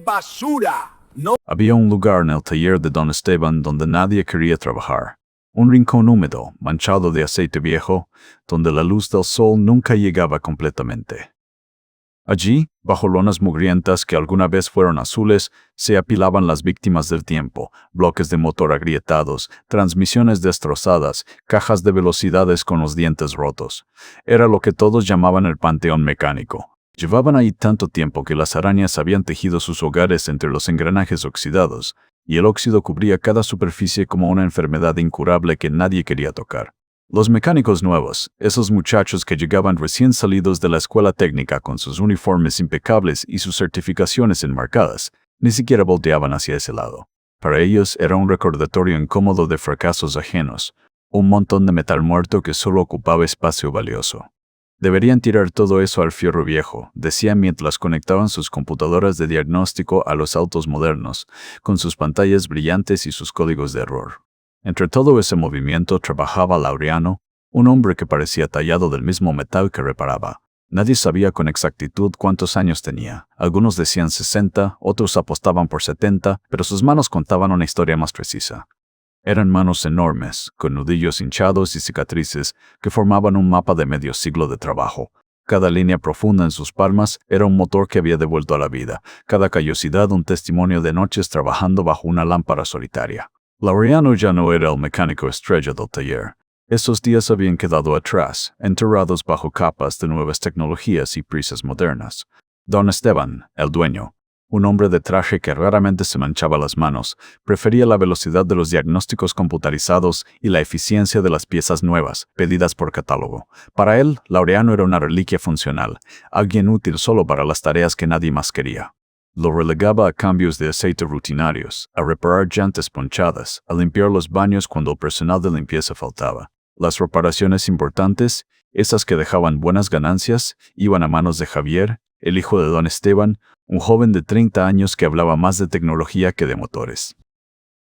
basura. No. Había un lugar en el taller de don Esteban donde nadie quería trabajar. Un rincón húmedo, manchado de aceite viejo, donde la luz del sol nunca llegaba completamente. Allí, bajo lonas mugrientas que alguna vez fueron azules, se apilaban las víctimas del tiempo, bloques de motor agrietados, transmisiones destrozadas, cajas de velocidades con los dientes rotos. Era lo que todos llamaban el panteón mecánico. Llevaban ahí tanto tiempo que las arañas habían tejido sus hogares entre los engranajes oxidados, y el óxido cubría cada superficie como una enfermedad incurable que nadie quería tocar. Los mecánicos nuevos, esos muchachos que llegaban recién salidos de la escuela técnica con sus uniformes impecables y sus certificaciones enmarcadas, ni siquiera volteaban hacia ese lado. Para ellos era un recordatorio incómodo de fracasos ajenos, un montón de metal muerto que solo ocupaba espacio valioso. Deberían tirar todo eso al fierro viejo, decían mientras conectaban sus computadoras de diagnóstico a los autos modernos, con sus pantallas brillantes y sus códigos de error. Entre todo ese movimiento trabajaba Laureano, un hombre que parecía tallado del mismo metal que reparaba. Nadie sabía con exactitud cuántos años tenía. Algunos decían 60, otros apostaban por 70, pero sus manos contaban una historia más precisa. Eran manos enormes, con nudillos hinchados y cicatrices que formaban un mapa de medio siglo de trabajo. Cada línea profunda en sus palmas era un motor que había devuelto a la vida, cada callosidad un testimonio de noches trabajando bajo una lámpara solitaria. Laureano ya no era el mecánico estrella del taller. Esos días habían quedado atrás, enterrados bajo capas de nuevas tecnologías y prisas modernas. Don Esteban, el dueño, un hombre de traje que raramente se manchaba las manos, prefería la velocidad de los diagnósticos computarizados y la eficiencia de las piezas nuevas, pedidas por catálogo. Para él, Laureano era una reliquia funcional, alguien útil solo para las tareas que nadie más quería. Lo relegaba a cambios de aceite rutinarios, a reparar llantas ponchadas, a limpiar los baños cuando el personal de limpieza faltaba. Las reparaciones importantes, esas que dejaban buenas ganancias, iban a manos de Javier, el hijo de don Esteban, un joven de 30 años que hablaba más de tecnología que de motores.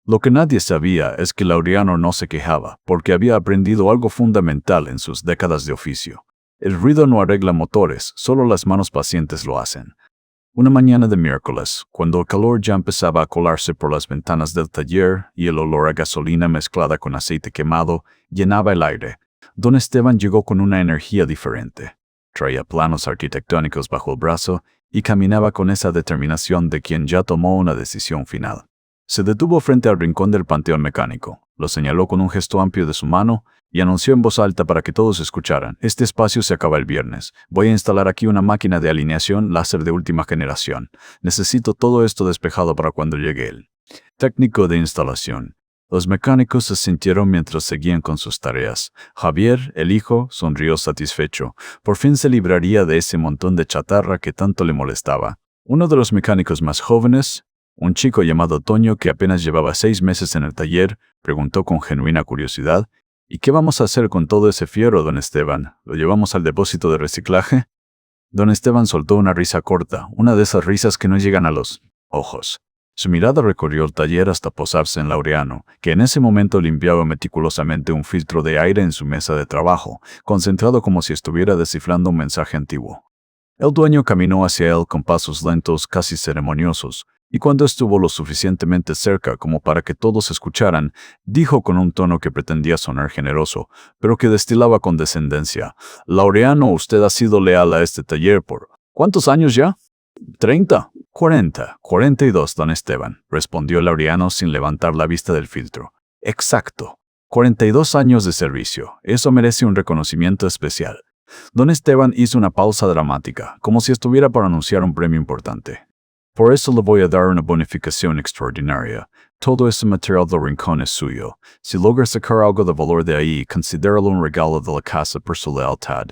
Lo que nadie sabía es que Laureano no se quejaba, porque había aprendido algo fundamental en sus décadas de oficio. El ruido no arregla motores, solo las manos pacientes lo hacen. Una mañana de miércoles, cuando el calor ya empezaba a colarse por las ventanas del taller y el olor a gasolina mezclada con aceite quemado llenaba el aire, don Esteban llegó con una energía diferente. Traía planos arquitectónicos bajo el brazo y caminaba con esa determinación de quien ya tomó una decisión final. Se detuvo frente al rincón del panteón mecánico, lo señaló con un gesto amplio de su mano y anunció en voz alta para que todos escucharan: «Este espacio se acaba el viernes. Voy a instalar aquí una máquina de alineación láser de última generación. Necesito todo esto despejado para cuando llegue el técnico de instalación». Los mecánicos se sintieron mientras seguían con sus tareas. Javier, el hijo, sonrió satisfecho. Por fin se libraría de ese montón de chatarra que tanto le molestaba. Uno de los mecánicos más jóvenes, un chico llamado Toño que apenas llevaba 6 meses en el taller, preguntó con genuina curiosidad: «¿Y qué vamos a hacer con todo ese fierro, don Esteban? ¿Lo llevamos al depósito de reciclaje?» Don Esteban soltó una risa corta, una de esas risas que no llegan a los ojos. Su mirada recorrió el taller hasta posarse en Laureano, que en ese momento limpiaba meticulosamente un filtro de aire en su mesa de trabajo, concentrado como si estuviera descifrando un mensaje antiguo. El dueño caminó hacia él con pasos lentos, casi ceremoniosos, y cuando estuvo lo suficientemente cerca como para que todos escucharan, dijo con un tono que pretendía sonar generoso, pero que destilaba condescendencia: «Laureano, usted ha sido leal a este taller por... ¿cuántos años ya?» 30, 40, 42, don Esteban, respondió Laureano sin levantar la vista del filtro. Exacto, 42 años de servicio. Eso merece un reconocimiento especial. Don Esteban hizo una pausa dramática, como si estuviera por anunciar un premio importante. Por eso le voy a dar una bonificación extraordinaria. Todo ese material del rincón es suyo. Si logra sacar algo de valor de ahí, considéralo un regalo de la casa por su lealtad.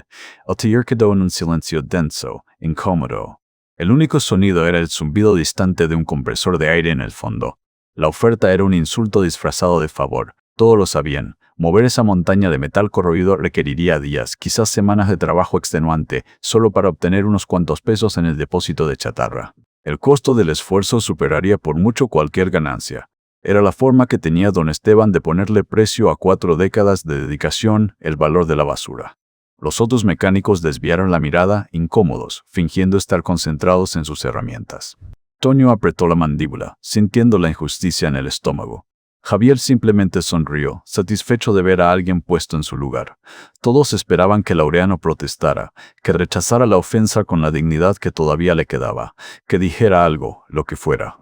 El taller quedó en un silencio denso, incómodo. El único sonido era el zumbido distante de un compresor de aire en el fondo. La oferta era un insulto disfrazado de favor. Todos lo sabían. Mover esa montaña de metal corroído requeriría días, quizás semanas de trabajo extenuante, solo para obtener unos cuantos pesos en el depósito de chatarra. El costo del esfuerzo superaría por mucho cualquier ganancia. Era la forma que tenía don Esteban de ponerle precio a 4 décadas de dedicación, el valor de la basura. Los otros mecánicos desviaron la mirada, incómodos, fingiendo estar concentrados en sus herramientas. Toño apretó la mandíbula, sintiendo la injusticia en el estómago. Javier simplemente sonrió, satisfecho de ver a alguien puesto en su lugar. Todos esperaban que Laureano protestara, que rechazara la ofensa con la dignidad que todavía le quedaba, que dijera algo, lo que fuera.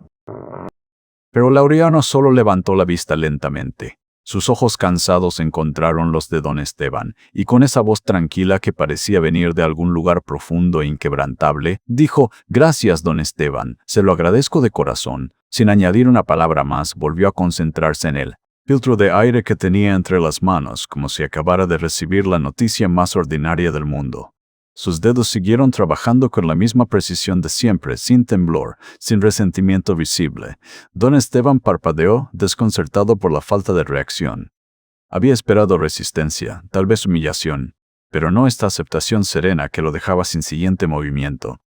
Pero Laureano solo levantó la vista lentamente. Sus ojos cansados encontraron los de don Esteban, y con esa voz tranquila que parecía venir de algún lugar profundo e inquebrantable, dijo: «Gracias, don Esteban, se lo agradezco de corazón». Sin añadir una palabra más, volvió a concentrarse en el filtro de aire que tenía entre las manos, como si acabara de recibir la noticia más ordinaria del mundo. Sus dedos siguieron trabajando con la misma precisión de siempre, sin temblor, sin resentimiento visible. Don Esteban parpadeó, desconcertado por la falta de reacción. Había esperado resistencia, tal vez humillación, pero no esta aceptación serena que lo dejaba sin siguiente movimiento.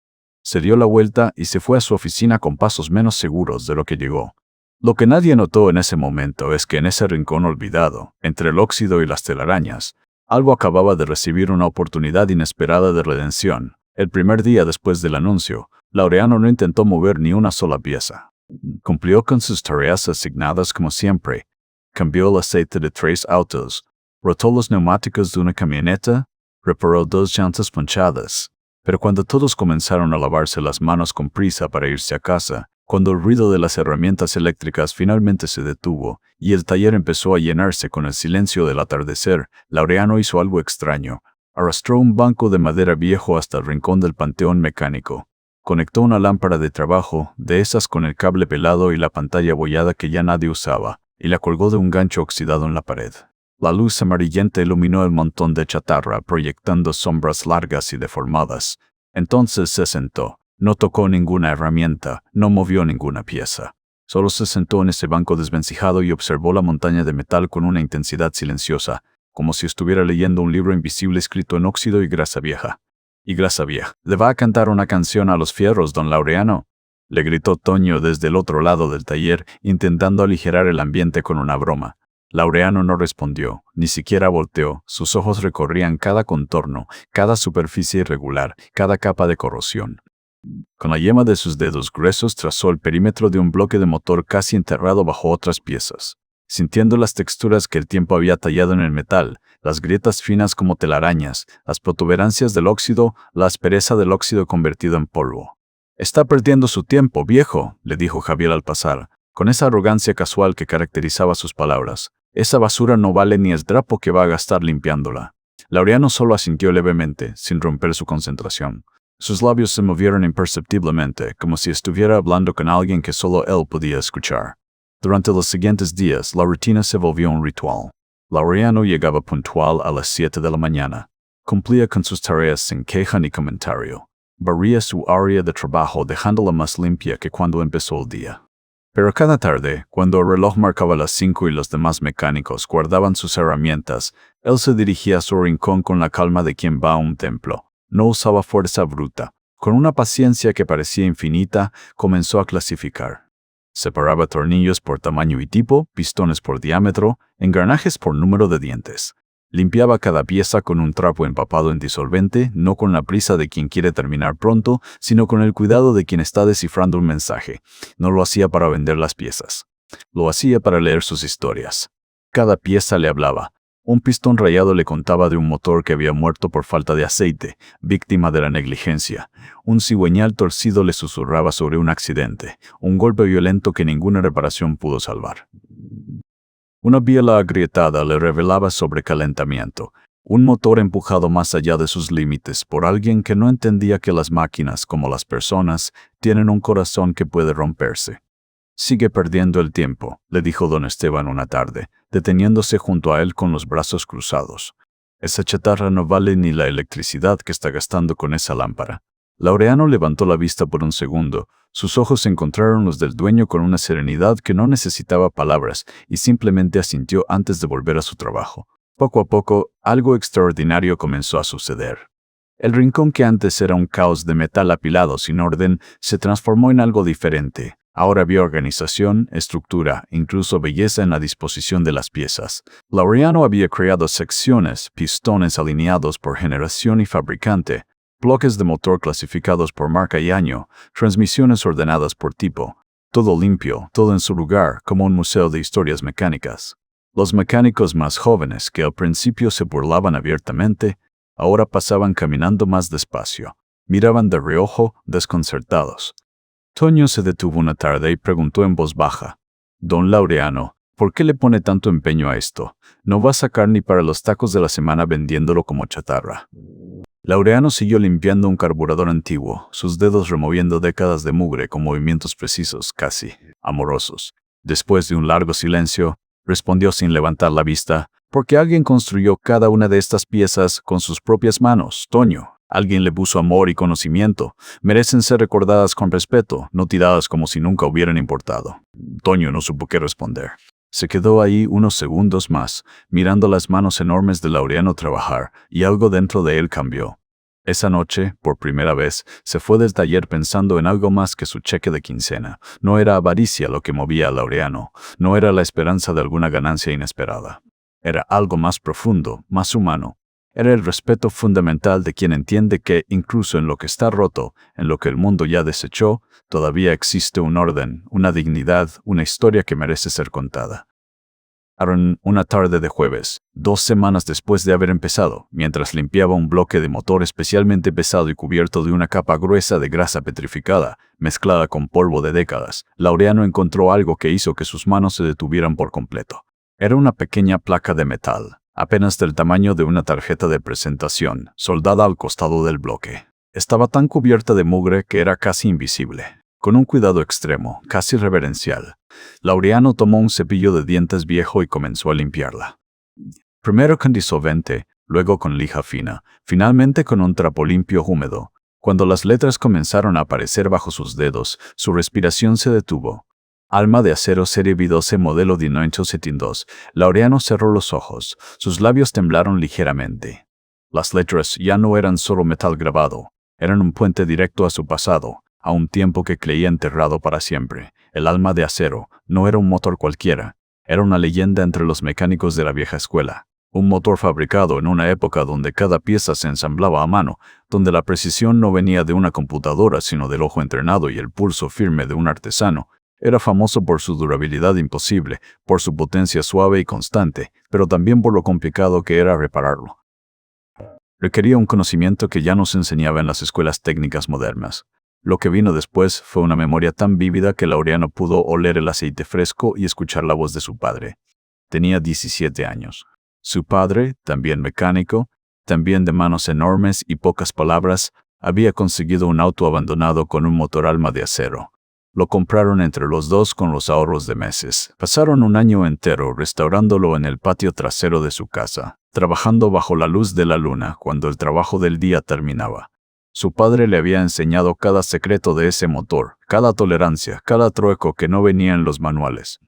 Se dio la vuelta y se fue a su oficina con pasos menos seguros de lo que llegó. Lo que nadie notó en ese momento es que en ese rincón olvidado, entre el óxido y las telarañas, algo acababa de recibir una oportunidad inesperada de redención. El primer día después del anuncio, Laureano no intentó mover ni una sola pieza. Cumplió con sus tareas asignadas como siempre. Cambió el aceite de 3 autos, rotó los neumáticos de una camioneta, reparó 2 llantas ponchadas. Pero cuando todos comenzaron a lavarse las manos con prisa para irse a casa, cuando el ruido de las herramientas eléctricas finalmente se detuvo y el taller empezó a llenarse con el silencio del atardecer, Laureano hizo algo extraño. Arrastró un banco de madera viejo hasta el rincón del panteón mecánico. Conectó una lámpara de trabajo, de esas con el cable pelado y la pantalla abollada que ya nadie usaba, y la colgó de un gancho oxidado en la pared. La luz amarillenta iluminó el montón de chatarra, proyectando sombras largas y deformadas. Entonces se sentó. No tocó ninguna herramienta, no movió ninguna pieza. Solo se sentó en ese banco desvencijado y observó la montaña de metal con una intensidad silenciosa, como si estuviera leyendo un libro invisible escrito en óxido y grasa vieja. Y grasa vieja. ¿Le va a cantar una canción a los fierros, don Laureano?, le gritó Toño desde el otro lado del taller, intentando aligerar el ambiente con una broma. Laureano no respondió, ni siquiera volteó. Sus ojos recorrían cada contorno, cada superficie irregular, cada capa de corrosión. Con la yema de sus dedos gruesos trazó el perímetro de un bloque de motor casi enterrado bajo otras piezas. Sintiendo las texturas que el tiempo había tallado en el metal, las grietas finas como telarañas, las protuberancias del óxido, la aspereza del óxido convertido en polvo. «Está perdiendo su tiempo, viejo», le dijo Javier al pasar, con esa arrogancia casual que caracterizaba sus palabras. «Esa basura no vale ni el trapo que va a gastar limpiándola». Laureano solo asintió levemente, sin romper su concentración. Sus labios se movieron imperceptiblemente, como si estuviera hablando con alguien que solo él podía escuchar. Durante los siguientes días, la rutina se volvió un ritual. Laureano llegaba puntual a las 7 de la mañana. Cumplía con sus tareas sin queja ni comentario. Barría su área de trabajo dejándola más limpia que cuando empezó el día. Pero cada tarde, cuando el reloj marcaba las 5 y los demás mecánicos guardaban sus herramientas, él se dirigía a su rincón con la calma de quien va a un templo. No usaba fuerza bruta. Con una paciencia que parecía infinita, comenzó a clasificar. Separaba tornillos por tamaño y tipo, pistones por diámetro, engranajes por número de dientes. Limpiaba cada pieza con un trapo empapado en disolvente, no con la prisa de quien quiere terminar pronto, sino con el cuidado de quien está descifrando un mensaje. No lo hacía para vender las piezas. Lo hacía para leer sus historias. Cada pieza le hablaba. Un pistón rayado le contaba de un motor que había muerto por falta de aceite, víctima de la negligencia. Un cigüeñal torcido le susurraba sobre un accidente, un golpe violento que ninguna reparación pudo salvar. Una biela agrietada le revelaba sobrecalentamiento, un motor empujado más allá de sus límites por alguien que no entendía que las máquinas, como las personas, tienen un corazón que puede romperse. «Sigue perdiendo el tiempo», le dijo don Esteban una tarde, deteniéndose junto a él con los brazos cruzados. «Esa chatarra no vale ni la electricidad que está gastando con esa lámpara». Laureano levantó la vista por un segundo. Sus ojos encontraron los del dueño con una serenidad que no necesitaba palabras y simplemente asintió antes de volver a su trabajo. Poco a poco, algo extraordinario comenzó a suceder. El rincón que antes era un caos de metal apilado sin orden se transformó en algo diferente. Ahora había organización, estructura, incluso belleza en la disposición de las piezas. Laureano había creado secciones, pistones alineados por generación y fabricante, bloques de motor clasificados por marca y año, transmisiones ordenadas por tipo. Todo limpio, todo en su lugar, como un museo de historias mecánicas. Los mecánicos más jóvenes, que al principio se burlaban abiertamente, ahora pasaban caminando más despacio. Miraban de reojo, desconcertados. Toño se detuvo una tarde y preguntó en voz baja: «Don Laureano, ¿por qué le pone tanto empeño a esto? No va a sacar ni para los tacos de la semana vendiéndolo como chatarra». Laureano siguió limpiando un carburador antiguo, sus dedos removiendo décadas de mugre con movimientos precisos, casi amorosos. Después de un largo silencio, respondió sin levantar la vista: «Porque alguien construyó cada una de estas piezas con sus propias manos, Toño. Alguien le puso amor y conocimiento. Merecen ser recordadas con respeto, no tiradas como si nunca hubieran importado». Toño no supo qué responder. Se quedó ahí unos segundos más, mirando las manos enormes de Laureano trabajar, y algo dentro de él cambió. Esa noche, por primera vez, se fue del taller pensando en algo más que su cheque de quincena. No era avaricia lo que movía a Laureano, no era la esperanza de alguna ganancia inesperada. Era algo más profundo, más humano. Era el respeto fundamental de quien entiende que, incluso en lo que está roto, en lo que el mundo ya desechó, todavía existe un orden, una dignidad, una historia que merece ser contada. Una tarde de jueves, 2 semanas después de haber empezado, mientras limpiaba un bloque de motor especialmente pesado y cubierto de una capa gruesa de grasa petrificada, mezclada con polvo de décadas, Laureano encontró algo que hizo que sus manos se detuvieran por completo. Era una pequeña placa de metal, apenas del tamaño de una tarjeta de presentación, soldada al costado del bloque. Estaba tan cubierta de mugre que era casi invisible. Con un cuidado extremo, casi reverencial, Laureano tomó un cepillo de dientes viejo y comenzó a limpiarla. Primero con disolvente, luego con lija fina, finalmente con un trapo limpio húmedo. Cuando las letras comenzaron a aparecer bajo sus dedos, su respiración se detuvo. Alma de acero serie B12 modelo de 1972. Laureano cerró los ojos, sus labios temblaron ligeramente. Las letras ya no eran solo metal grabado, eran un puente directo a su pasado, a un tiempo que creía enterrado para siempre. El alma de acero no era un motor cualquiera, era una leyenda entre los mecánicos de la vieja escuela. Un motor fabricado en una época donde cada pieza se ensamblaba a mano, donde la precisión no venía de una computadora sino del ojo entrenado y el pulso firme de un artesano. Era famoso por su durabilidad imposible, por su potencia suave y constante, pero también por lo complicado que era repararlo. Requería un conocimiento que ya no se enseñaba en las escuelas técnicas modernas. Lo que vino después fue una memoria tan vívida que Laureano pudo oler el aceite fresco y escuchar la voz de su padre. Tenía 17 años. Su padre, también mecánico, también de manos enormes y pocas palabras, había conseguido un auto abandonado con un motor alma de acero. Lo compraron entre los dos con los ahorros de meses. Pasaron un año entero restaurándolo en el patio trasero de su casa, trabajando bajo la luz de la luna cuando el trabajo del día terminaba. Su padre le había enseñado cada secreto de ese motor, cada tolerancia, cada trueco que no venía en los manuales.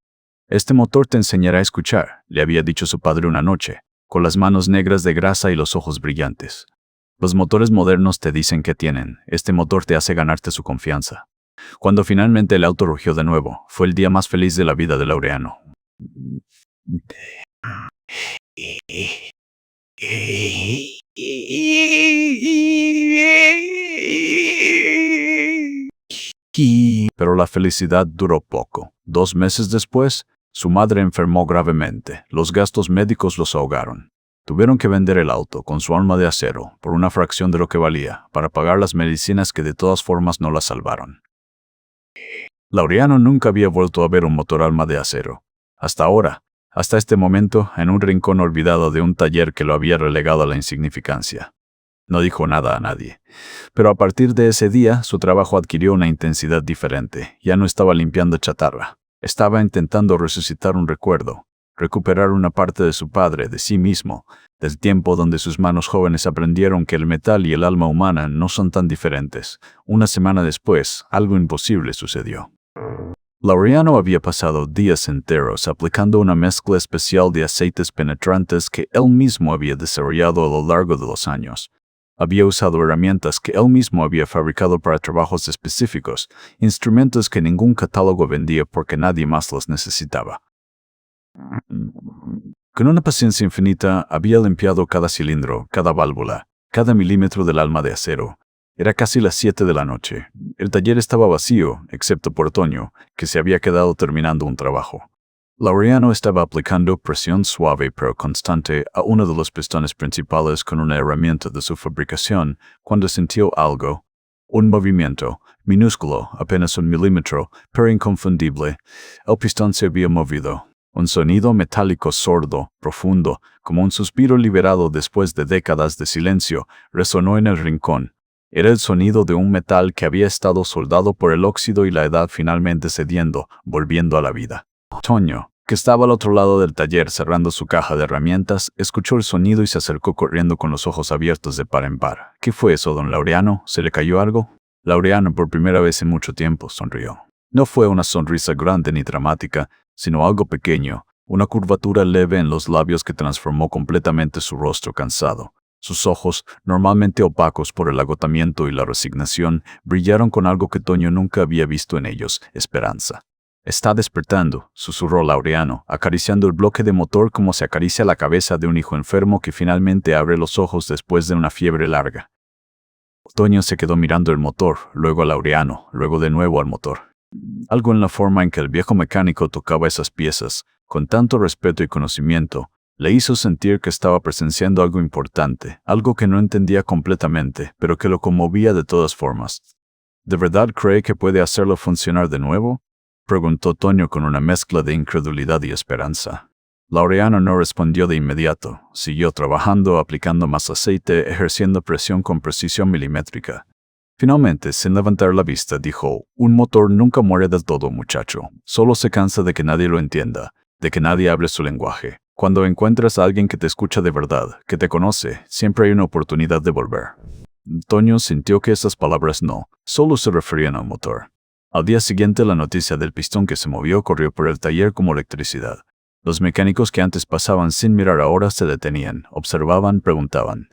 «Este motor te enseñará a escuchar», le había dicho su padre una noche, con las manos negras de grasa y los ojos brillantes. «Los motores modernos te dicen qué tienen, este motor te hace ganarte su confianza». Cuando finalmente el auto rugió de nuevo, fue el día más feliz de la vida de Laureano. Pero la felicidad duró poco. 2 meses después, su madre enfermó gravemente. Los gastos médicos los ahogaron. Tuvieron que vender el auto con su alma de acero, por una fracción de lo que valía, para pagar las medicinas que de todas formas no la salvaron. Laureano nunca había vuelto a ver un motor alma de acero. Hasta ahora, hasta este momento, en un rincón olvidado de un taller que lo había relegado a la insignificancia. No dijo nada a nadie. Pero a partir de ese día, su trabajo adquirió una intensidad diferente. Ya no estaba limpiando chatarra. Estaba intentando resucitar un recuerdo, recuperar una parte de su padre, de sí mismo, del tiempo donde sus manos jóvenes aprendieron que el metal y el alma humana no son tan diferentes. Una semana después, algo imposible sucedió. Laureano había pasado días enteros aplicando una mezcla especial de aceites penetrantes que él mismo había desarrollado a lo largo de los años. Había usado herramientas que él mismo había fabricado para trabajos específicos, instrumentos que ningún catálogo vendía porque nadie más los necesitaba. Con una paciencia infinita, había limpiado cada cilindro, cada válvula, cada milímetro del alma de acero. Era casi las 7 de la noche. El taller estaba vacío, excepto por Toño, que se había quedado terminando un trabajo. Laureano estaba aplicando presión suave pero constante a uno de los pistones principales con una herramienta de su fabricación cuando sintió algo. Un movimiento, minúsculo, apenas 1 milímetro, pero inconfundible. El pistón se había movido. Un sonido metálico sordo, profundo, como un suspiro liberado después de décadas de silencio, resonó en el rincón. Era el sonido de un metal que había estado soldado por el óxido y la edad finalmente cediendo, volviendo a la vida. Toño, que estaba al otro lado del taller cerrando su caja de herramientas, escuchó el sonido y se acercó corriendo con los ojos abiertos de par en par. ¿Qué fue eso, don Laureano? ¿Se le cayó algo? Laureano, por primera vez en mucho tiempo, sonrió. No fue una sonrisa grande ni dramática, sino algo pequeño, una curvatura leve en los labios que transformó completamente su rostro cansado. Sus ojos, normalmente opacos por el agotamiento y la resignación, brillaron con algo que Toño nunca había visto en ellos: esperanza. Está despertando, susurró Laureano, acariciando el bloque de motor como se acaricia la cabeza de un hijo enfermo que finalmente abre los ojos después de una fiebre larga. Toño se quedó mirando el motor, luego a Laureano, luego de nuevo al motor. Algo en la forma en que el viejo mecánico tocaba esas piezas, con tanto respeto y conocimiento, le hizo sentir que estaba presenciando algo importante, algo que no entendía completamente, pero que lo conmovía de todas formas. ¿De verdad cree que puede hacerlo funcionar de nuevo?, preguntó Toño con una mezcla de incredulidad y esperanza. Laureano no respondió de inmediato. Siguió trabajando, aplicando más aceite, ejerciendo presión con precisión milimétrica. Finalmente, sin levantar la vista, dijo: «Un motor nunca muere del todo, muchacho. Solo se cansa de que nadie lo entienda, de que nadie hable su lenguaje. Cuando encuentras a alguien que te escucha de verdad, que te conoce, siempre hay una oportunidad de volver». Toño sintió que esas palabras no solo se referían al motor. Al día siguiente, la noticia del pistón que se movió corrió por el taller como electricidad. Los mecánicos que antes pasaban sin mirar ahora se detenían, observaban, preguntaban.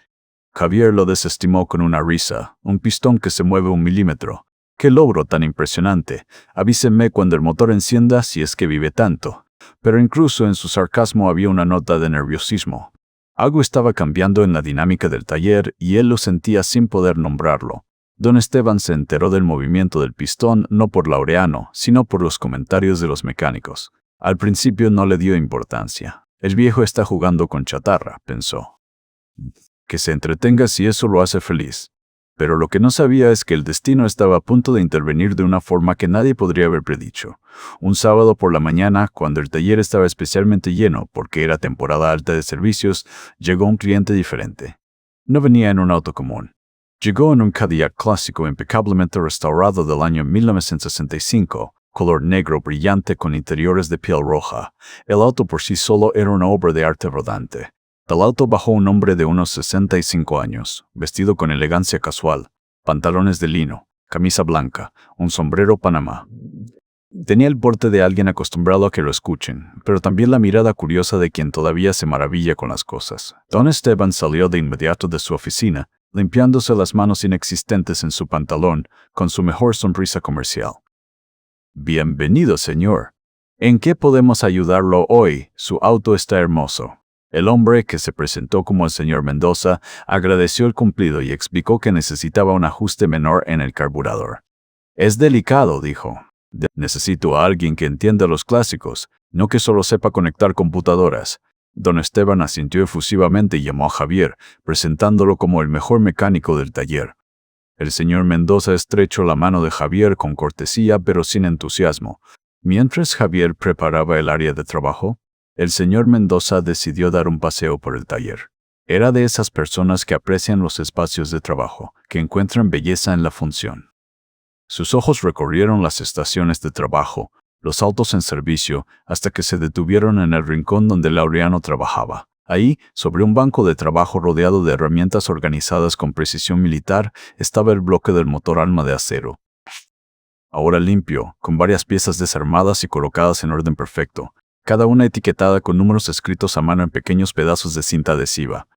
Javier lo desestimó con una risa. «Un pistón que se mueve 1 milímetro. ¡Qué logro tan impresionante! Avíseme cuando el motor encienda si es que vive tanto». Pero incluso en su sarcasmo había una nota de nerviosismo. Algo estaba cambiando en la dinámica del taller y él lo sentía sin poder nombrarlo. Don Esteban se enteró del movimiento del pistón no por Laureano, sino por los comentarios de los mecánicos. Al principio no le dio importancia. El viejo está jugando con chatarra, pensó. Que se entretenga si eso lo hace feliz. Pero lo que no sabía es que el destino estaba a punto de intervenir de una forma que nadie podría haber predicho. Un sábado por la mañana, cuando el taller estaba especialmente lleno porque era temporada alta de servicios, llegó un cliente diferente. No venía en un auto común. Llegó en un Cadillac clásico impecablemente restaurado del año 1965, color negro brillante con interiores de piel roja. El auto por sí solo era una obra de arte rodante. Del auto bajó un hombre de unos 65 años, vestido con elegancia casual, pantalones de lino, camisa blanca, un sombrero panamá. Tenía el porte de alguien acostumbrado a que lo escuchen, pero también la mirada curiosa de quien todavía se maravilla con las cosas. Don Esteban salió de inmediato de su oficina, limpiándose las manos inexistentes en su pantalón, con su mejor sonrisa comercial. «Bienvenido, señor. ¿En qué podemos ayudarlo hoy? Su auto está hermoso». El hombre, que se presentó como el señor Mendoza, agradeció el cumplido y explicó que necesitaba un ajuste menor en el carburador. «Es delicado», dijo. «Necesito a alguien que entienda los clásicos, no que solo sepa conectar computadoras». Don Esteban asintió efusivamente y llamó a Javier, presentándolo como el mejor mecánico del taller. El señor Mendoza estrechó la mano de Javier con cortesía pero sin entusiasmo. Mientras Javier preparaba el área de trabajo, el señor Mendoza decidió dar un paseo por el taller. Era de esas personas que aprecian los espacios de trabajo, que encuentran belleza en la función. Sus ojos recorrieron las estaciones de trabajo, los autos en servicio, hasta que se detuvieron en el rincón donde Laureano trabajaba. Ahí, sobre un banco de trabajo rodeado de herramientas organizadas con precisión militar, estaba el bloque del motor alma de acero. Ahora limpio, con varias piezas desarmadas y colocadas en orden perfecto, cada una etiquetada con números escritos a mano en pequeños pedazos de cinta adhesiva.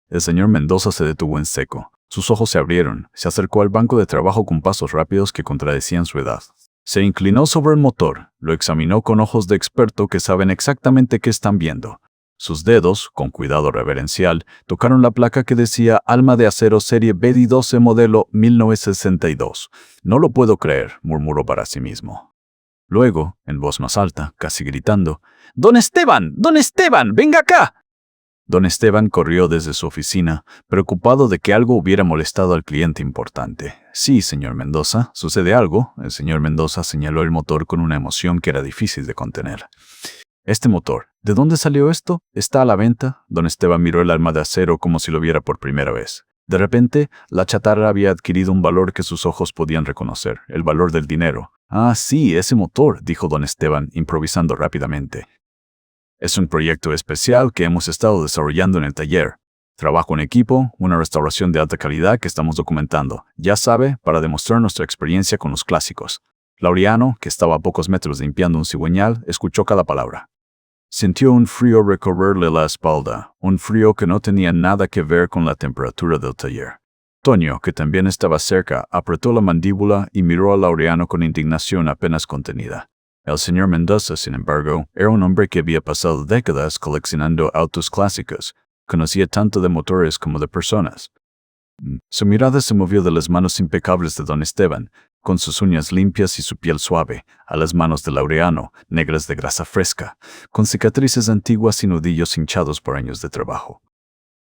El señor Mendoza se detuvo en seco. Sus ojos se abrieron, se acercó al banco de trabajo con pasos rápidos que contradecían su edad. Se inclinó sobre el motor, lo examinó con ojos de experto que saben exactamente qué están viendo. Sus dedos, con cuidado reverencial, tocaron la placa que decía Alma de Acero Serie BD12 modelo 1962. No lo puedo creer, murmuró para sí mismo. Luego, en voz más alta, casi gritando, ¡Don Esteban! ¡Don Esteban! ¡Venga acá! Don Esteban corrió desde su oficina, preocupado de que algo hubiera molestado al cliente importante. Sí, señor Mendoza, ¿sucede algo? El señor Mendoza señaló el motor con una emoción que era difícil de contener. Este motor, ¿de dónde salió esto? ¿Está a la venta? Don Esteban miró el alma de acero como si lo viera por primera vez. De repente, la chatarra había adquirido un valor que sus ojos podían reconocer, el valor del dinero. Ah, sí, ese motor, dijo don Esteban, improvisando rápidamente. Es un proyecto especial que hemos estado desarrollando en el taller. Trabajo en equipo, una restauración de alta calidad que estamos documentando, ya sabe, para demostrar nuestra experiencia con los clásicos. Laureano, que estaba a pocos metros limpiando un cigüeñal, escuchó cada palabra. Sintió un frío recorrerle la espalda, un frío que no tenía nada que ver con la temperatura del taller. Toño, que también estaba cerca, apretó la mandíbula y miró a Laureano con indignación apenas contenida. El señor Mendoza, sin embargo, era un hombre que había pasado décadas coleccionando autos clásicos. Conocía tanto de motores como de personas. Su mirada se movió de las manos impecables de don Esteban, con sus uñas limpias y su piel suave, a las manos de Laureano, negras de grasa fresca, con cicatrices antiguas y nudillos hinchados por años de trabajo.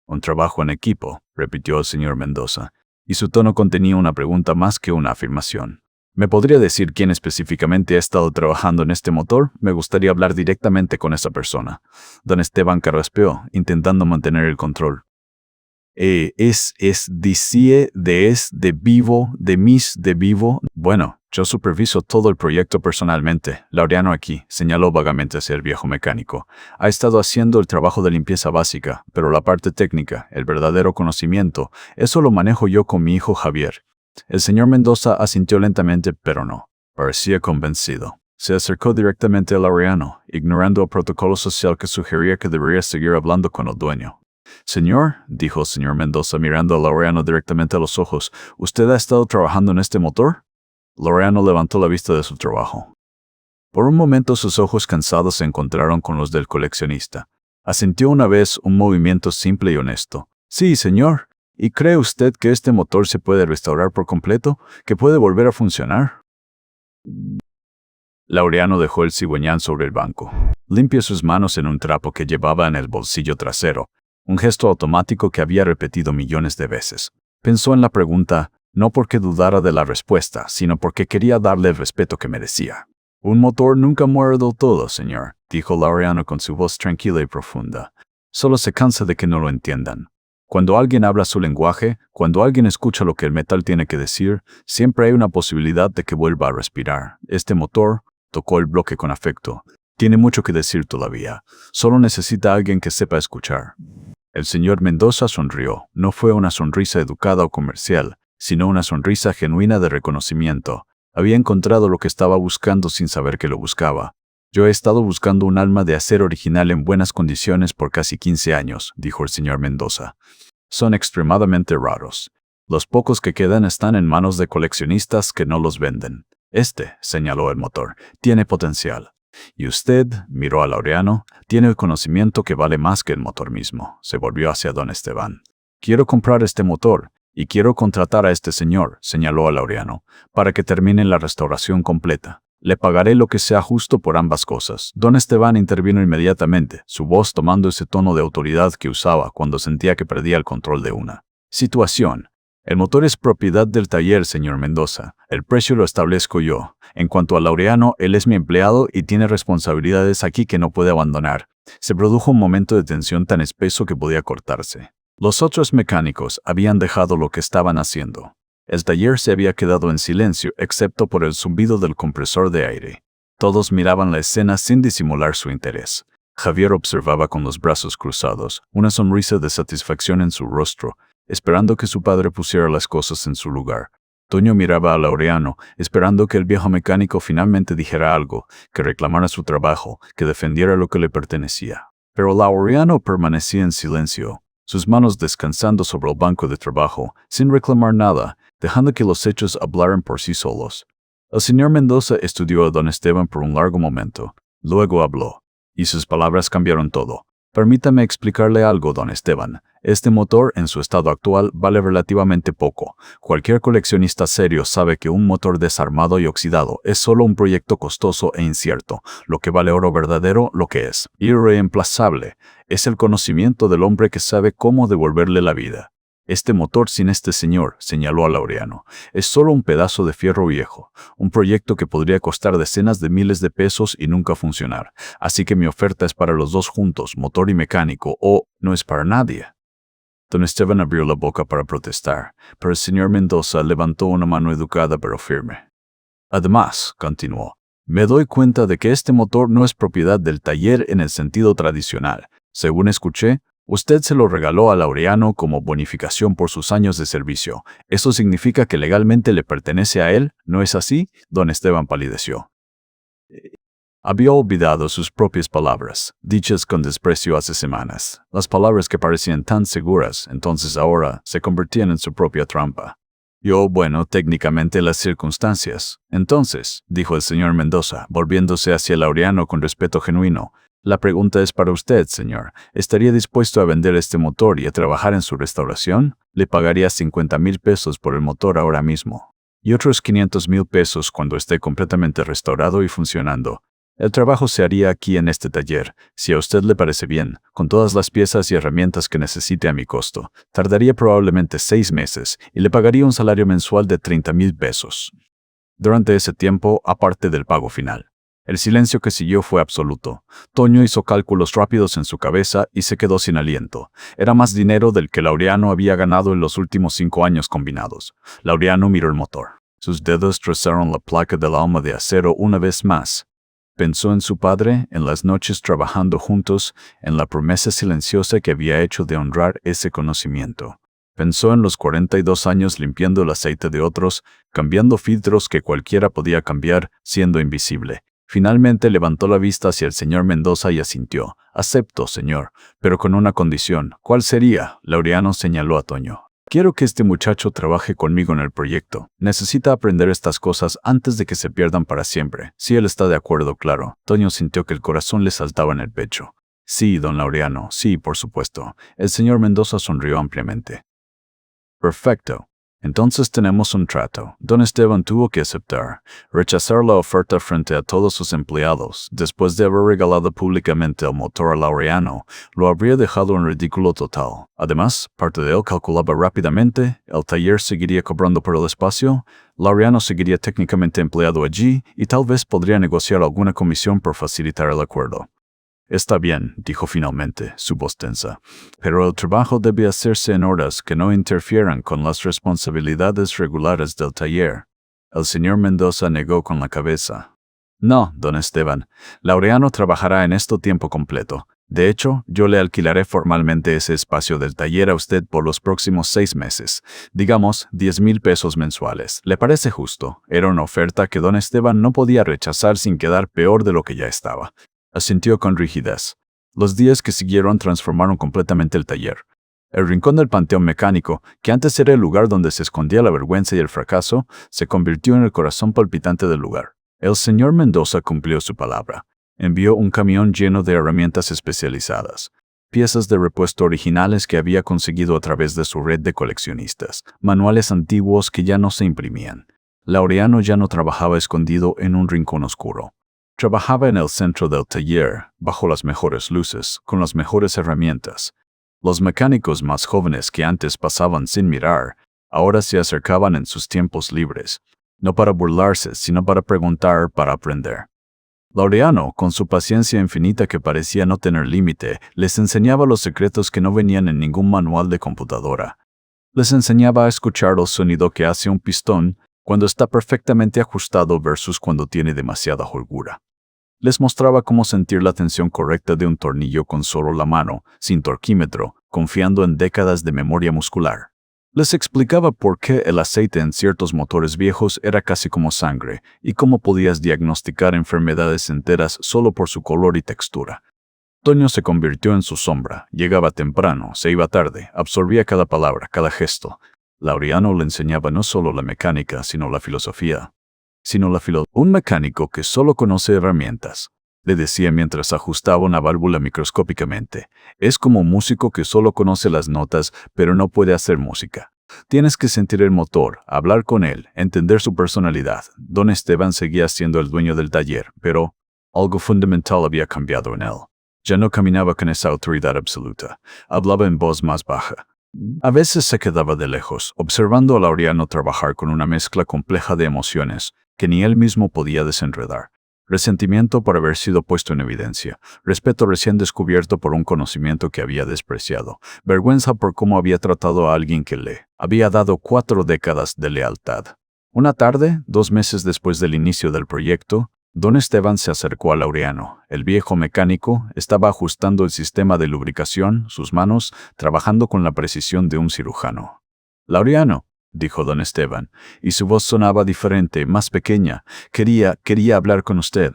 Un trabajo en equipo, repitió el señor Mendoza, y su tono contenía una pregunta más que una afirmación. ¿Me podría decir quién específicamente ha estado trabajando en este motor? Me gustaría hablar directamente con esa persona. Don Esteban carraspeó, intentando mantener el control. De vivo. Bueno, yo superviso todo el proyecto personalmente. Laureano aquí, señaló vagamente hacia el viejo mecánico. Ha estado haciendo el trabajo de limpieza básica, pero la parte técnica, el verdadero conocimiento, eso lo manejo yo con mi hijo Javier. El señor Mendoza asintió lentamente, pero no. Parecía convencido. Se acercó directamente a Laureano, ignorando el protocolo social que sugería que debería seguir hablando con el dueño. Señor, dijo el señor Mendoza mirando a Laureano directamente a los ojos, ¿usted ha estado trabajando en este motor? Laureano levantó la vista de su trabajo. Por un momento sus ojos cansados se encontraron con los del coleccionista. Asintió una vez un movimiento simple y honesto. Sí, señor. ¿Y cree usted que este motor se puede restaurar por completo? ¿Que puede volver a funcionar? Laureano dejó el cigüeñal sobre el banco. Limpió sus manos en un trapo que llevaba en el bolsillo trasero, un gesto automático que había repetido millones de veces. Pensó en la pregunta, no porque dudara de la respuesta, sino porque quería darle el respeto que merecía. Un motor nunca muere del todo, señor, dijo Laureano con su voz tranquila y profunda. Solo se cansa de que no lo entiendan. Cuando alguien habla su lenguaje, cuando alguien escucha lo que el metal tiene que decir, siempre hay una posibilidad de que vuelva a respirar. Este motor, tocó el bloque con afecto, tiene mucho que decir todavía. Solo necesita alguien que sepa escuchar. El señor Mendoza sonrió. No fue una sonrisa educada o comercial, sino una sonrisa genuina de reconocimiento. Había encontrado lo que estaba buscando sin saber que lo buscaba. Yo he estado buscando un alma de acero original en buenas condiciones por casi 15 años, dijo el señor Mendoza. Son extremadamente raros. Los pocos que quedan están en manos de coleccionistas que no los venden. Señaló el motor, tiene potencial. Y usted, miró a Laureano, tiene el conocimiento que vale más que el motor mismo. Se volvió hacia don Esteban. Quiero comprar este motor, y quiero contratar a este señor, señaló a Laureano, para que termine la restauración completa. Le pagaré lo que sea justo por ambas cosas. Don Esteban intervino inmediatamente, su voz tomando ese tono de autoridad que usaba cuando sentía que perdía el control de una situación. El motor es propiedad del taller, señor Mendoza. El precio lo establezco yo. En cuanto a Laureano, él es mi empleado y tiene responsabilidades aquí que no puede abandonar. Se produjo un momento de tensión tan espeso que podía cortarse. Los otros mecánicos habían dejado lo que estaban haciendo. El taller se había quedado en silencio, excepto por el zumbido del compresor de aire. Todos miraban la escena sin disimular su interés. Javier observaba con los brazos cruzados, una sonrisa de satisfacción en su rostro, esperando que su padre pusiera las cosas en su lugar. Toño miraba a Laureano, esperando que el viejo mecánico finalmente dijera algo, que reclamara su trabajo, que defendiera lo que le pertenecía. Pero Laureano permanecía en silencio. sus manos descansando sobre el banco de trabajo, sin reclamar nada, dejando que los hechos hablaran por sí solos. El señor Mendoza estudió a don Esteban por un largo momento. Luego habló, y sus palabras cambiaron todo. Permítame explicarle algo, don Esteban. Este motor, en su estado actual, vale relativamente poco. Cualquier coleccionista serio sabe que un motor desarmado y oxidado es solo un proyecto costoso e incierto. Lo que vale oro verdadero, lo que es irreemplazable, es el conocimiento del hombre que sabe cómo devolverle la vida. Este motor sin este señor, señaló a Laureano, es solo un pedazo de fierro viejo, un proyecto que podría costar decenas de miles de pesos y nunca funcionar. Así que mi oferta es para los dos juntos, motor y mecánico, o no es para nadie. Don Esteban abrió la boca para protestar, pero el señor Mendoza levantó una mano educada pero firme. Además, continuó, me doy cuenta de que este motor no es propiedad del taller en el sentido tradicional. Según escuché, usted se lo regaló a Laureano como bonificación por sus años de servicio. ¿Eso significa que legalmente le pertenece a él? ¿No es así? Don Esteban palideció. Había olvidado sus propias palabras, dichas con desprecio hace semanas. Las palabras que parecían tan seguras, entonces ahora, se convertían en su propia trampa. Bueno, técnicamente las circunstancias. Entonces, dijo el señor Mendoza, volviéndose hacia Laureano con respeto genuino, la pregunta es para usted, señor. ¿Estaría dispuesto a vender este motor y a trabajar en su restauración? Le pagaría 50,000 pesos por el motor ahora mismo, y otros 500,000 pesos cuando esté completamente restaurado y funcionando. El trabajo se haría aquí en este taller, si a usted le parece bien, con todas las piezas y herramientas que necesite a mi costo. Tardaría probablemente 6 meses y le pagaría un salario mensual de 30,000 pesos. Durante ese tiempo, aparte del pago final. El silencio que siguió fue absoluto. Toño hizo cálculos rápidos en su cabeza y se quedó sin aliento. Era más dinero del que Laureano había ganado en los últimos 5 años combinados. Laureano miró el motor. Sus dedos trazaron la placa del alma de acero una vez más. Pensó en su padre, en las noches trabajando juntos, en la promesa silenciosa que había hecho de honrar ese conocimiento. Pensó en los 42 años limpiando el aceite de otros, cambiando filtros que cualquiera podía cambiar, siendo invisible. Finalmente levantó la vista hacia el señor Mendoza y asintió. Acepto, señor, pero con una condición. ¿Cuál sería? Laureano señaló a Toño. Quiero que este muchacho trabaje conmigo en el proyecto. Necesita aprender estas cosas antes de que se pierdan para siempre. Si él está de acuerdo, claro. Toño sintió que el corazón le saltaba en el pecho. Sí, don Laureano, sí, por supuesto. El señor Mendoza sonrió ampliamente. Perfecto. Entonces tenemos un trato. Don Esteban tuvo que aceptar, rechazar la oferta frente a todos sus empleados. Después de haber regalado públicamente el motor a Laureano, lo habría dejado en ridículo total. Además, parte de él calculaba rápidamente, el taller seguiría cobrando por el espacio, Laureano seguiría técnicamente empleado allí y tal vez podría negociar alguna comisión por facilitar el acuerdo. Está bien, dijo finalmente, su voz tensa, pero el trabajo debe hacerse en horas que no interfieran con las responsabilidades regulares del taller. El señor Mendoza negó con la cabeza. No, don Esteban, Laureano trabajará en esto tiempo completo. De hecho, yo le alquilaré formalmente ese espacio del taller a usted por los próximos 6 meses. Digamos, 10,000 pesos mensuales. ¿Le parece justo? Era una oferta que don Esteban no podía rechazar sin quedar peor de lo que ya estaba. Asintió con rigidez. Los días que siguieron transformaron completamente el taller. El rincón del panteón mecánico, que antes era el lugar donde se escondía la vergüenza y el fracaso, se convirtió en el corazón palpitante del lugar. El señor Mendoza cumplió su palabra. Envió un camión lleno de herramientas especializadas, piezas de repuesto originales que había conseguido a través de su red de coleccionistas, manuales antiguos que ya no se imprimían. Laureano ya no trabajaba escondido en un rincón oscuro. Trabajaba en el centro del taller, bajo las mejores luces, con las mejores herramientas. Los mecánicos más jóvenes que antes pasaban sin mirar, ahora se acercaban en sus tiempos libres, no para burlarse, sino para preguntar, para aprender. Laureano, con su paciencia infinita que parecía no tener límite, les enseñaba los secretos que no venían en ningún manual de computadora. Les enseñaba a escuchar el sonido que hace un pistón cuando está perfectamente ajustado versus cuando tiene demasiada holgura. Les mostraba cómo sentir la tensión correcta de un tornillo con solo la mano, sin torquímetro, confiando en décadas de memoria muscular. Les explicaba por qué el aceite en ciertos motores viejos era casi como sangre y cómo podías diagnosticar enfermedades enteras solo por su color y textura. Toño se convirtió en su sombra. Llegaba temprano, se iba tarde, absorbía cada palabra, cada gesto. Laureano le enseñaba no solo la mecánica, sino la filosofía. Un mecánico que solo conoce herramientas, le decía mientras ajustaba una válvula microscópicamente. Es como un músico que solo conoce las notas, pero no puede hacer música. Tienes que sentir el motor, hablar con él, entender su personalidad. Don Esteban seguía siendo el dueño del taller, pero algo fundamental había cambiado en él. Ya no caminaba con esa autoridad absoluta. Hablaba en voz más baja. A veces se quedaba de lejos, observando a Laureano trabajar con una mezcla compleja de emociones que ni él mismo podía desenredar. Resentimiento por haber sido puesto en evidencia, respeto recién descubierto por un conocimiento que había despreciado, vergüenza por cómo había tratado a alguien que le había dado 4 décadas de lealtad. Una tarde, 2 meses después del inicio del proyecto, Don Esteban se acercó a Laureano. El viejo mecánico estaba ajustando el sistema de lubricación, sus manos trabajando con la precisión de un cirujano. «Laureano», dijo don Esteban, y su voz sonaba diferente, más pequeña. Quería hablar con usted».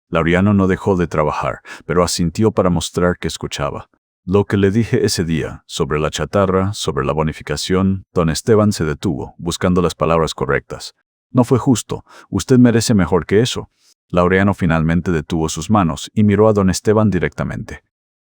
Laureano no dejó de trabajar, pero asintió para mostrar que escuchaba. Lo que le dije ese día, sobre la chatarra, sobre la bonificación, don Esteban se detuvo, buscando las palabras correctas. «No fue justo. Usted merece mejor que eso». Laureano finalmente detuvo sus manos y miró a don Esteban directamente.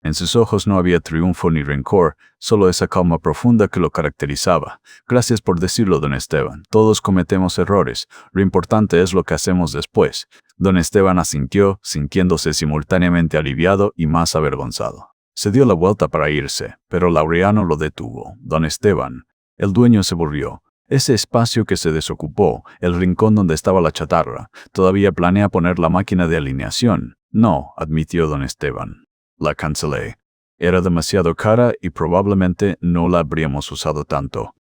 En sus ojos no había triunfo ni rencor, solo esa calma profunda que lo caracterizaba. «Gracias por decirlo, don Esteban. Todos cometemos errores. Lo importante es lo que hacemos después». Don Esteban asintió, sintiéndose simultáneamente aliviado y más avergonzado. Se dio la vuelta para irse, pero Laureano lo detuvo. «Don Esteban». El dueño se volvió. «Ese espacio que se desocupó, el rincón donde estaba la chatarra, ¿todavía planea poner la máquina de alineación?» «No», admitió don Esteban. «La cancelé. Era demasiado cara y probablemente no la habríamos usado tanto».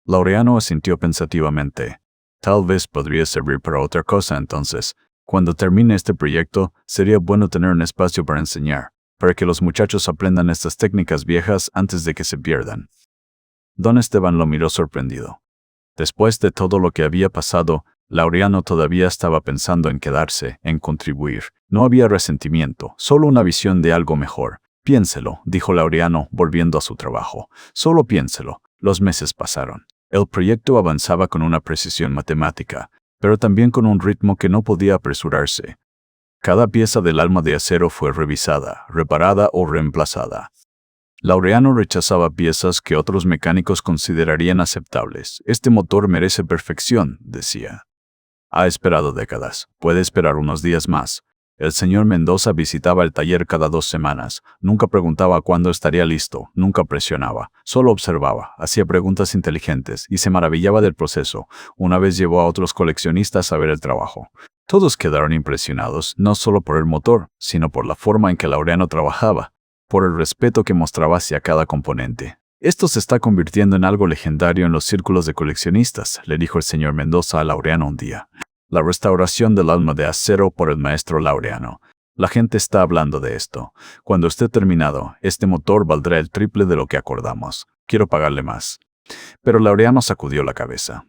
Laureano asintió pensativamente. «Tal vez podría servir para otra cosa entonces. Cuando termine este proyecto, sería bueno tener un espacio para enseñar, para que los muchachos aprendan estas técnicas viejas antes de que se pierdan». Don Esteban lo miró sorprendido. Después de todo lo que había pasado, Laureano todavía estaba pensando en quedarse, en contribuir. No había resentimiento, solo una visión de algo mejor. «Piénselo», dijo Laureano, volviendo a su trabajo. «Solo piénselo». Los meses pasaron. El proyecto avanzaba con una precisión matemática, pero también con un ritmo que no podía apresurarse. Cada pieza del alma de acero fue revisada, reparada o reemplazada. Laureano rechazaba piezas que otros mecánicos considerarían aceptables. «Este motor merece perfección», decía. «Ha esperado décadas. Puede esperar unos días más». El señor Mendoza visitaba el taller cada 2 semanas. Nunca preguntaba cuándo estaría listo, nunca presionaba. Solo observaba, hacía preguntas inteligentes y se maravillaba del proceso. Una vez llevó a otros coleccionistas a ver el trabajo. Todos quedaron impresionados, no solo por el motor, sino por la forma en que Laureano trabajaba, por el respeto que mostraba hacia cada componente. «Esto se está convirtiendo en algo legendario en los círculos de coleccionistas», le dijo el señor Mendoza a Laureano un día. «La restauración del alma de acero por el maestro Laureano. La gente está hablando de esto. Cuando esté terminado, este motor valdrá el triple de lo que acordamos. Quiero pagarle más». Pero Laureano sacudió la cabeza.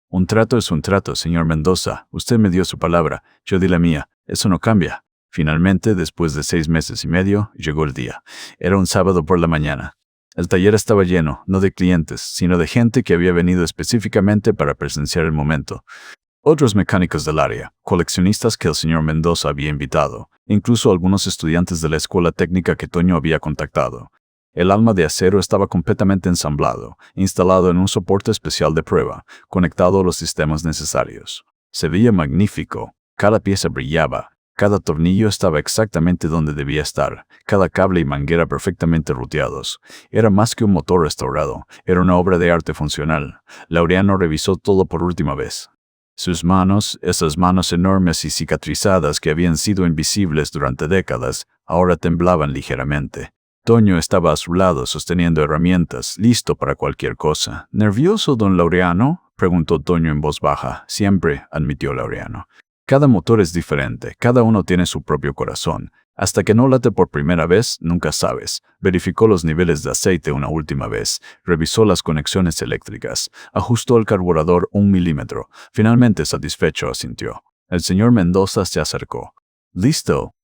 «Un trato es un trato, señor Mendoza. Usted me dio su palabra, yo di la mía. Eso no cambia». Finalmente, después de 6 meses y medio, llegó el día. Era un sábado por la mañana. El taller estaba lleno, no de clientes, sino de gente que había venido específicamente para presenciar el momento. Otros mecánicos del área, coleccionistas que el señor Mendoza había invitado, incluso algunos estudiantes de la escuela técnica que Toño había contactado. El alma de acero estaba completamente ensamblado, instalado en un soporte especial de prueba, conectado a los sistemas necesarios. Se veía magnífico. Cada pieza brillaba. Cada tornillo estaba exactamente donde debía estar, cada cable y manguera perfectamente ruteados. Era más que un motor restaurado, era una obra de arte funcional. Laureano revisó todo por última vez. Sus manos, esas manos enormes y cicatrizadas que habían sido invisibles durante décadas, ahora temblaban ligeramente. Toño estaba a su lado sosteniendo herramientas, listo para cualquier cosa. «¿Nervioso, don Laureano?», preguntó Toño en voz baja. «Siempre», admitió Laureano. «Cada motor es diferente, cada uno tiene su propio corazón. Hasta que no late por primera vez, nunca sabes». Verificó los niveles de aceite una última vez, revisó las conexiones eléctricas, ajustó el carburador 1 milímetro. Finalmente satisfecho asintió. El señor Mendoza se acercó. «Listo»,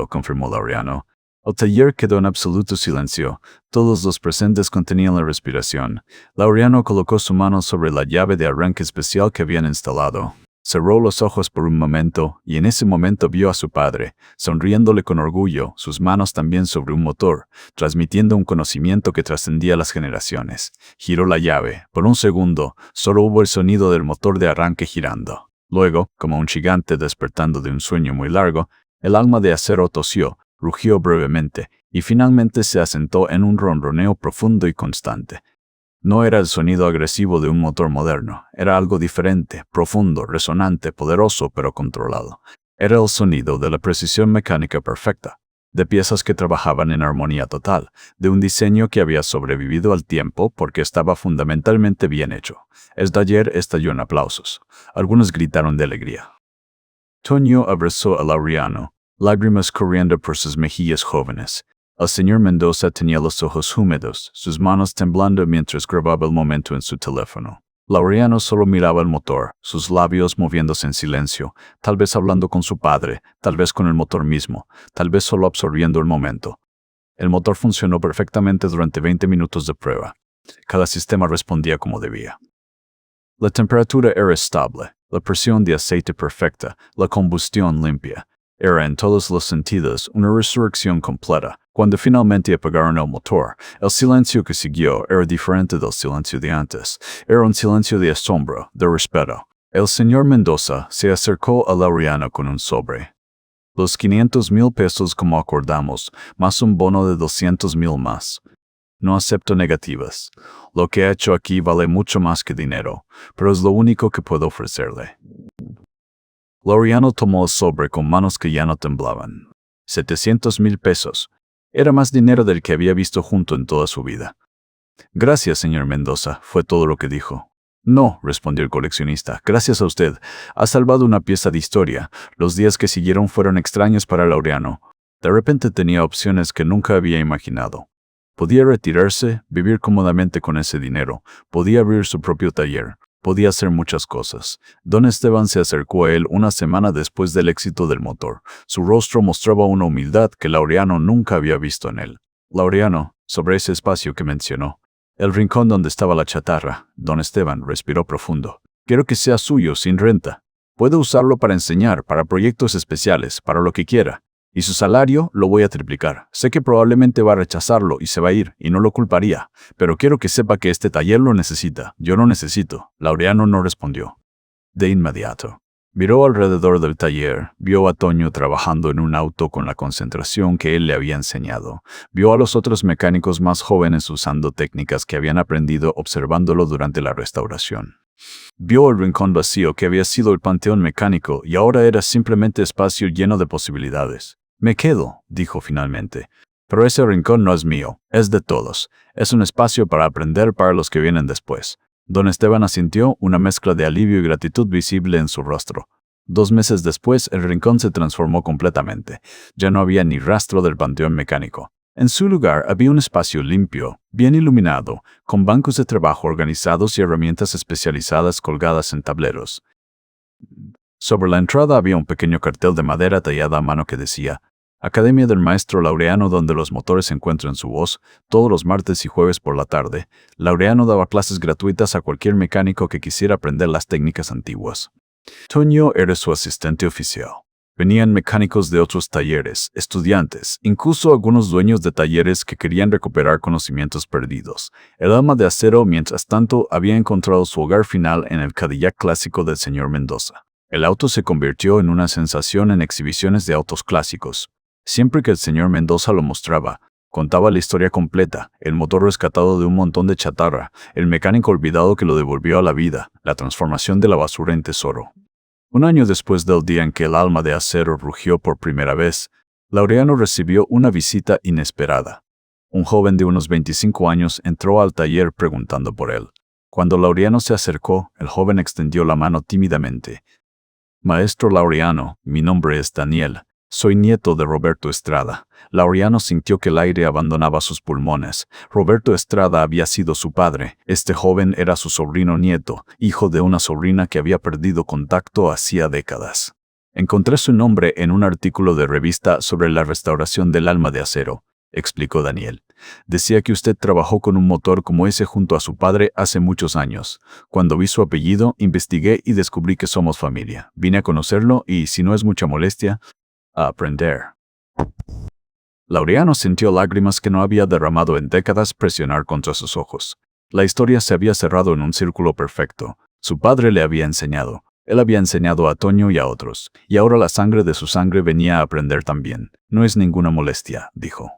confirmó Laureano. El taller quedó en absoluto silencio. Todos los presentes contenían la respiración. Laureano colocó su mano sobre la llave de arranque especial que habían instalado. Cerró los ojos por un momento, y en ese momento vio a su padre, sonriéndole con orgullo, sus manos también sobre un motor, transmitiendo un conocimiento que trascendía las generaciones. Giró la llave. Por un segundo, solo hubo el sonido del motor de arranque girando. Luego, como un gigante despertando de un sueño muy largo, el alma de acero tosió, rugió brevemente, y finalmente se asentó en un ronroneo profundo y constante. No era el sonido agresivo de un motor moderno, era algo diferente, profundo, resonante, poderoso, pero controlado. Era el sonido de la precisión mecánica perfecta, de piezas que trabajaban en armonía total, de un diseño que había sobrevivido al tiempo porque estaba fundamentalmente bien hecho. El taller estalló en aplausos. Algunos gritaron de alegría. Toño abrazó a Laureano, lágrimas corriendo por sus mejillas jóvenes. El señor Mendoza tenía los ojos húmedos, sus manos temblando mientras grababa el momento en su teléfono. Laureano solo miraba el motor, sus labios moviéndose en silencio, tal vez hablando con su padre, tal vez con el motor mismo, tal vez solo absorbiendo el momento. El motor funcionó perfectamente durante 20 minutos de prueba. Cada sistema respondía como debía. La temperatura era estable, la presión de aceite perfecta, la combustión limpia. Era en todos los sentidos una resurrección completa. Cuando finalmente apagaron el motor, el silencio que siguió era diferente del silencio de antes. Era un silencio de asombro, de respeto. El señor Mendoza se acercó a Laureano con un sobre. Los 500,000 pesos como acordamos, más un bono de 200,000 más. No acepto negativas. Lo que he hecho aquí vale mucho más que dinero, pero es lo único que puedo ofrecerle. Laureano tomó el sobre con manos que ya no temblaban. 700,000 pesos. Era más dinero del que había visto junto en toda su vida. Gracias, señor Mendoza, fue todo lo que dijo. No, respondió el coleccionista, gracias a usted. Ha salvado una pieza de historia. Los días que siguieron fueron extraños para Laureano. De repente tenía opciones que nunca había imaginado. Podía retirarse, vivir cómodamente con ese dinero. Podía abrir su propio taller. Podía hacer muchas cosas. Don Esteban se acercó a él una semana después del éxito del motor. Su rostro mostraba una humildad que Laureano nunca había visto en él. Laureano, sobre ese espacio que mencionó, el rincón donde estaba la chatarra, don Esteban respiró profundo. Quiero que sea suyo, sin renta. Puede usarlo para enseñar, para proyectos especiales, para lo que quiera. Y su salario lo voy a triplicar. Sé que probablemente va a rechazarlo y se va a ir, y no lo culparía. Pero quiero que sepa que este taller lo necesita. Yo lo necesito. Laureano no respondió. De inmediato. Miró alrededor del taller, vio a Toño trabajando en un auto con la concentración que él le había enseñado. Vio a los otros mecánicos más jóvenes usando técnicas que habían aprendido observándolo durante la restauración. Vio el rincón vacío que había sido el panteón mecánico y ahora era simplemente espacio lleno de posibilidades. Me quedo, dijo finalmente. Pero ese rincón no es mío, es de todos. Es un espacio para aprender para los que vienen después. Don Esteban asintió, una mezcla de alivio y gratitud visible en su rostro. 2 meses después, el rincón se transformó completamente. Ya no había ni rastro del panteón mecánico. En su lugar había un espacio limpio, bien iluminado, con bancos de trabajo organizados y herramientas especializadas colgadas en tableros. Sobre la entrada había un pequeño cartel de madera tallada a mano que decía Academia del Maestro Laureano, donde los motores encuentran su voz, todos los martes y jueves por la tarde. Laureano daba clases gratuitas a cualquier mecánico que quisiera aprender las técnicas antiguas. Toño era su asistente oficial. Venían mecánicos de otros talleres, estudiantes, incluso algunos dueños de talleres que querían recuperar conocimientos perdidos. El alma de acero, mientras tanto, había encontrado su hogar final en el Cadillac clásico del señor Mendoza. El auto se convirtió en una sensación en exhibiciones de autos clásicos. Siempre que el señor Mendoza lo mostraba, contaba la historia completa, el motor rescatado de un montón de chatarra, el mecánico olvidado que lo devolvió a la vida, la transformación de la basura en tesoro. 1 año después del día en que el alma de acero rugió por primera vez, Laureano recibió una visita inesperada. Un joven de unos 25 años entró al taller preguntando por él. Cuando Laureano se acercó, el joven extendió la mano tímidamente. Maestro Laureano, mi nombre es Daniel. Soy nieto de Roberto Estrada. Laureano sintió que el aire abandonaba sus pulmones. Roberto Estrada había sido su padre. Este joven era su sobrino nieto, hijo de una sobrina que había perdido contacto hacía décadas. Encontré su nombre en un artículo de revista sobre la restauración del alma de acero, explicó Daniel. Decía que usted trabajó con un motor como ese junto a su padre hace muchos años. Cuando vi su apellido, investigué y descubrí que somos familia. Vine a conocerlo y, si no es mucha molestia, a aprender. Laureano sintió lágrimas que no había derramado en décadas presionar contra sus ojos. La historia se había cerrado en un círculo perfecto. Su padre le había enseñado. Él había enseñado a Toño y a otros, y ahora la sangre de su sangre venía a aprender también. No es ninguna molestia, dijo.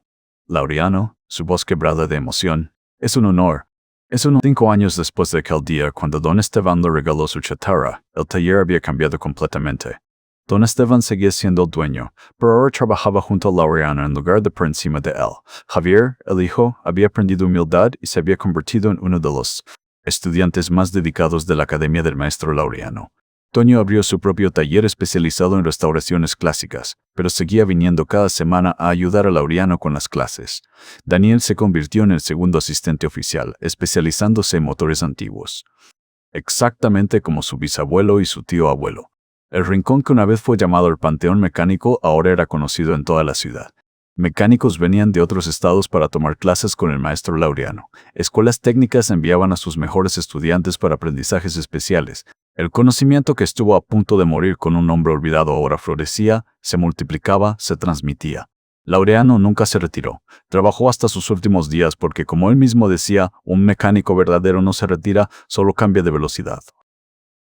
Laureano, su voz quebrada de emoción, es un honor. Es 5 años después de aquel día cuando don Esteban le regaló su chatarra, el taller había cambiado completamente. Don Esteban seguía siendo el dueño, pero ahora trabajaba junto a Laureano en lugar de por encima de él. Javier, el hijo, había aprendido humildad y se había convertido en uno de los estudiantes más dedicados de la Academia del Maestro Laureano. Toño abrió su propio taller especializado en restauraciones clásicas, pero seguía viniendo cada semana a ayudar a Laureano con las clases. Daniel se convirtió en el segundo asistente oficial, especializándose en motores antiguos. Exactamente como su bisabuelo y su tío abuelo. El rincón que una vez fue llamado el Panteón Mecánico ahora era conocido en toda la ciudad. Mecánicos venían de otros estados para tomar clases con el maestro Laureano. Escuelas técnicas enviaban a sus mejores estudiantes para aprendizajes especiales. El conocimiento que estuvo a punto de morir con un hombre olvidado ahora florecía, se multiplicaba, se transmitía. Laureano nunca se retiró. Trabajó hasta sus últimos días porque, como él mismo decía, un mecánico verdadero no se retira, solo cambia de velocidad.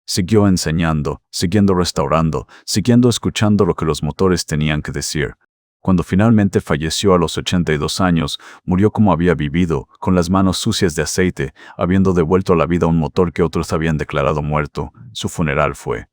Siguió enseñando, siguiendo restaurando, siguiendo escuchando lo que los motores tenían que decir. Cuando finalmente falleció a los 82 años, murió como había vivido, con las manos sucias de aceite, habiendo devuelto a la vida un motor que otros habían declarado muerto. Su funeral fue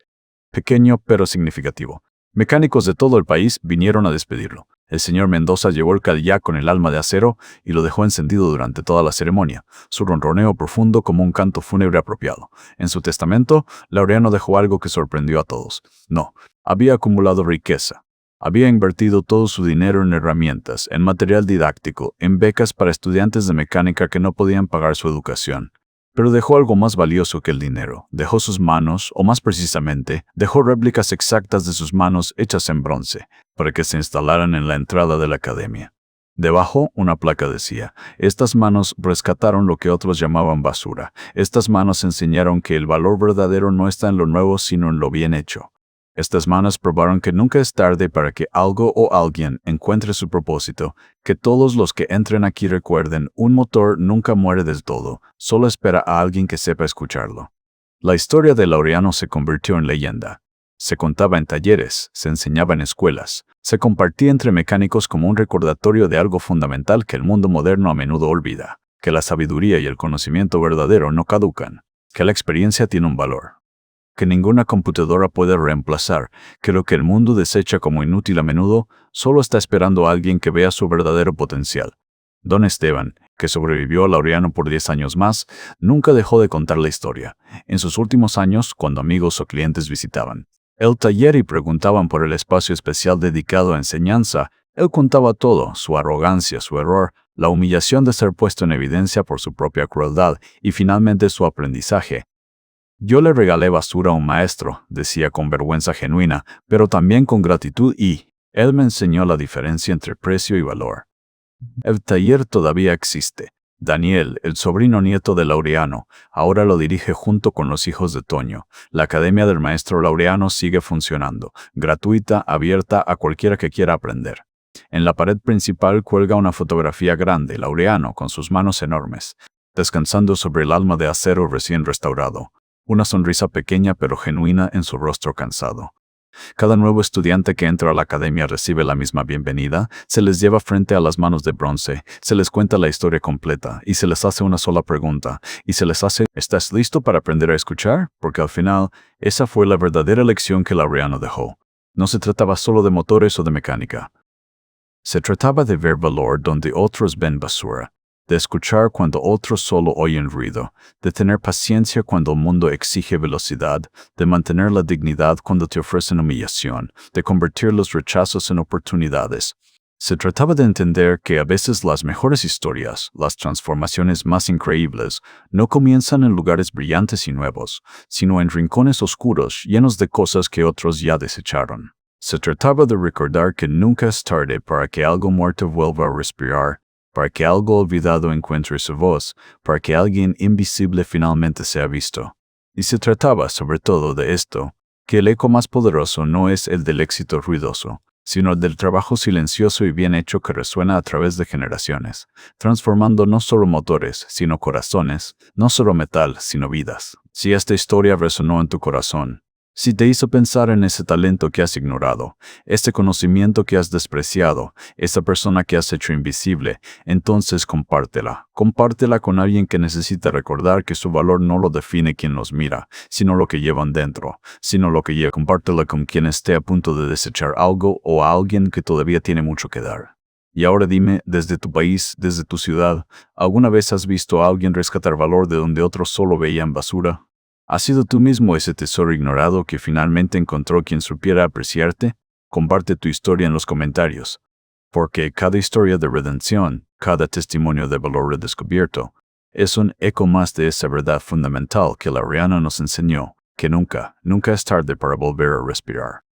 pequeño pero significativo. Mecánicos de todo el país vinieron a despedirlo. El señor Mendoza llevó el Cadillac con el alma de acero y lo dejó encendido durante toda la ceremonia, su ronroneo profundo como un canto fúnebre apropiado. En su testamento, Laureano dejó algo que sorprendió a todos. No, había acumulado riqueza. Había invertido todo su dinero en herramientas, en material didáctico, en becas para estudiantes de mecánica que no podían pagar su educación. Pero dejó algo más valioso que el dinero. Dejó sus manos, o más precisamente, dejó réplicas exactas de sus manos hechas en bronce, para que se instalaran en la entrada de la academia. Debajo, una placa decía: estas manos rescataron lo que otros llamaban basura. Estas manos enseñaron que el valor verdadero no está en lo nuevo, sino en lo bien hecho. Estas manos probaron que nunca es tarde para que algo o alguien encuentre su propósito, que todos los que entren aquí recuerden, un motor nunca muere del todo, solo espera a alguien que sepa escucharlo. La historia de Laureano se convirtió en leyenda. Se contaba en talleres, se enseñaba en escuelas, se compartía entre mecánicos como un recordatorio de algo fundamental que el mundo moderno a menudo olvida, que la sabiduría y el conocimiento verdadero no caducan, que la experiencia tiene un valor que ninguna computadora puede reemplazar, que lo que el mundo desecha como inútil a menudo solo está esperando a alguien que vea su verdadero potencial. Don Esteban, que sobrevivió a Laureano por 10 años más, nunca dejó de contar la historia. En sus últimos años, cuando amigos o clientes visitaban el taller y preguntaban por el espacio especial dedicado a enseñanza, él contaba todo: su arrogancia, su error, la humillación de ser puesto en evidencia por su propia crueldad y finalmente su aprendizaje. Yo le regalé basura a un maestro, decía con vergüenza genuina, pero también con gratitud, y él me enseñó la diferencia entre precio y valor. El taller todavía existe. Daniel, el sobrino nieto de Laureano, ahora lo dirige junto con los hijos de Toño. La Academia del Maestro Laureano sigue funcionando, gratuita, abierta a cualquiera que quiera aprender. En la pared principal cuelga una fotografía grande, Laureano, con sus manos enormes, descansando sobre el alma de acero recién restaurado. Una sonrisa pequeña pero genuina en su rostro cansado. Cada nuevo estudiante que entra a la academia recibe la misma bienvenida, se les lleva frente a las manos de bronce, se les cuenta la historia completa y se les hace una sola pregunta, y se les hace: ¿estás listo para aprender a escuchar? Porque al final, esa fue la verdadera lección que Laureano dejó. No se trataba solo de motores o de mecánica. Se trataba de ver valor donde otros ven basura, de escuchar cuando otros solo oyen ruido, de tener paciencia cuando el mundo exige velocidad, de mantener la dignidad cuando te ofrecen humillación, de convertir los rechazos en oportunidades. Se trataba de entender que a veces las mejores historias, las transformaciones más increíbles, no comienzan en lugares brillantes y nuevos, sino en rincones oscuros llenos de cosas que otros ya desecharon. Se trataba de recordar que nunca es tarde para que algo muerto vuelva a respirar, para que algo olvidado encuentre su voz, para que alguien invisible finalmente sea visto. Y se trataba, sobre todo, de esto, que el eco más poderoso no es el del éxito ruidoso, sino el del trabajo silencioso y bien hecho que resuena a través de generaciones, transformando no solo motores, sino corazones, no solo metal, sino vidas. Si esta historia resonó en tu corazón, si te hizo pensar en ese talento que has ignorado, este conocimiento que has despreciado, esa persona que has hecho invisible, entonces compártela. Compártela con alguien que necesita recordar que su valor no lo define quien los mira, sino lo que llevan dentro, sino lo que lleva. Compártela con quien esté a punto de desechar algo o a alguien que todavía tiene mucho que dar. Y ahora dime, desde tu país, desde tu ciudad, ¿alguna vez has visto a alguien rescatar valor de donde otros solo veían basura? ¿Has sido tú mismo ese tesoro ignorado que finalmente encontró quien supiera apreciarte? Comparte tu historia en los comentarios, porque cada historia de redención, cada testimonio de valor redescubierto, es un eco más de esa verdad fundamental que la Rihanna nos enseñó, que nunca, nunca es tarde para volver a respirar.